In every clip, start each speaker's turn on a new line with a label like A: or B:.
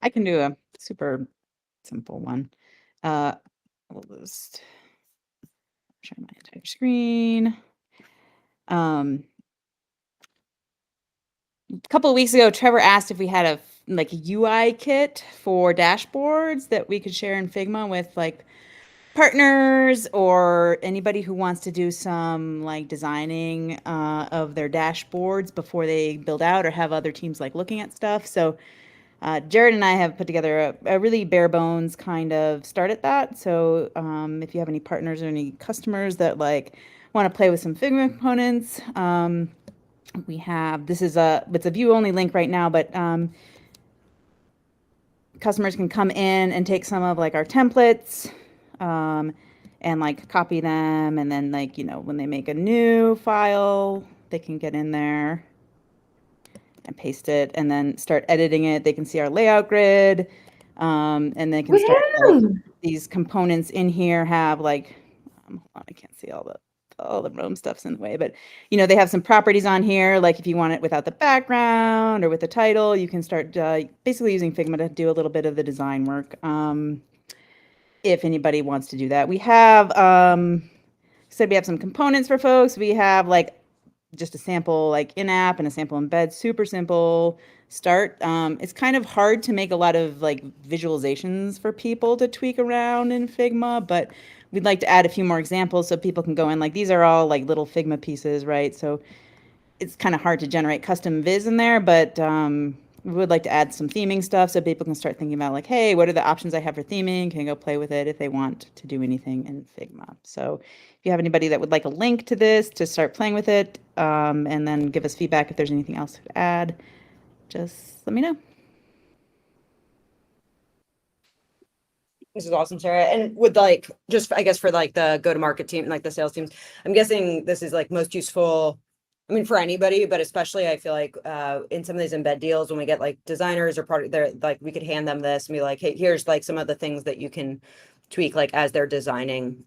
A: I can do a super simple one. I'll just share my entire screen. A couple of weeks ago, Trevor asked if we had a UI kit for dashboards that we could share in Figma with like partners or anybody who wants to do some like designing of their dashboards before they build out or have other teams like looking at stuff. So Jared and I have put together a really bare bones kind of start at that. So if you have any partners or any customers that like want to play with some Figma components, we have, it's a view only link right now, but customers can come in and take some of like our templates and like copy them. And then like, when they make a new file, they can get in there and paste it and then start editing it. They can see our layout grid and they can start these components in here have like, hold on, I can't see all the Rome stuff's in the way, but they have some properties on here. Like if you want it without the background or with the title, you can start basically using Figma to do a little bit of the design work. If anybody wants to do that, we have, we have some components for folks. We have like just a sample like in-app and a sample embed, super simple start. It's kind of hard to make a lot of like visualizations for people to tweak around in Figma, but we'd like to add a few more examples so people can go in. Like these are all like little Figma pieces, right? So it's kind of hard to generate custom viz in there, but we would like to add some theming stuff so people can start thinking about like, hey, what are the options I have for theming? Can I go play with it if they want to do anything in Figma? So if you have anybody that would like a link to this to start playing with it, and then give us feedback if there's anything else to add, just let me know.
B: This is awesome, Sarah. And with like, just I guess for like the go-to-market team, like the sales teams, I'm guessing this is like most useful, I mean, for anybody, but especially I feel like in some of these embed deals, when we get like designers or product, they're like, we could hand them this and be like, hey, here's like some of the things that you can tweak like as they're designing.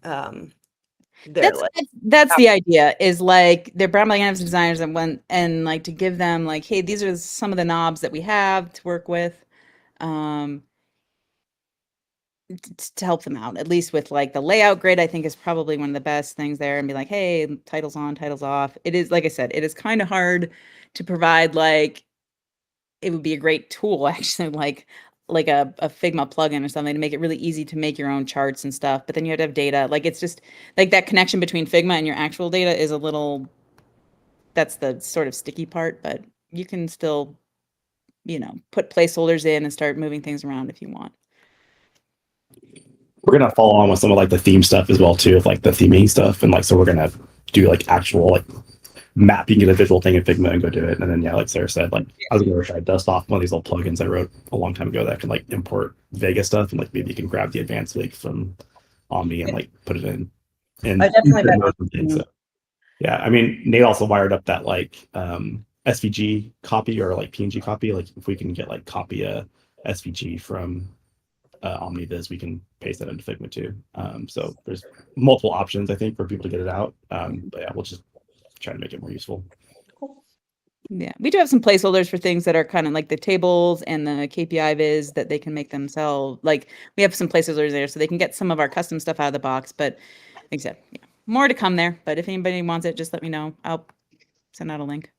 A: That's the idea, is like they're brown bag designers and like to give them like, hey, these are some of the knobs that we have to work with. To help them out, at least with like the layout grid, I think is probably one of the best things there, and be like, hey, titles on, titles off. It is, like I said, it is kind of hard to provide. Like it would be a great tool actually, like a Figma plugin or something to make it really easy to make your own charts and stuff. But then you have to have data. Like it's just like that connection between Figma and your actual data is a little, that's the sort of sticky part, but you can still, put placeholders in and start moving things around if you want.
C: We're gonna follow on with some of like the theme stuff as well too, of like the theming stuff, and like so we're gonna do like actual like mapping in a visual thing in Figma and go do it. And then like Sarah said, like I was gonna try to dust off one of these little plugins I wrote a long time ago that can like import Vegas stuff, and like maybe you can grab the advanced link from Omni and like put it in. And so, yeah, I mean Nate also wired up that like SVG copy or like PNG copy. Like if we can get like copy a SVG from OmniViz, we can paste that into Figma too. So there's multiple options, I think, for people to get it out. But yeah, we'll just try to make it more useful.
A: Yeah, we do have some placeholders for things that are kind of like the tables and the KPI viz that they can make themselves. Like we have some placeholders there so they can get some of our custom stuff out of the box. But like I said, yeah, more to come there. But if anybody wants it, just let me know. I'll send out a link.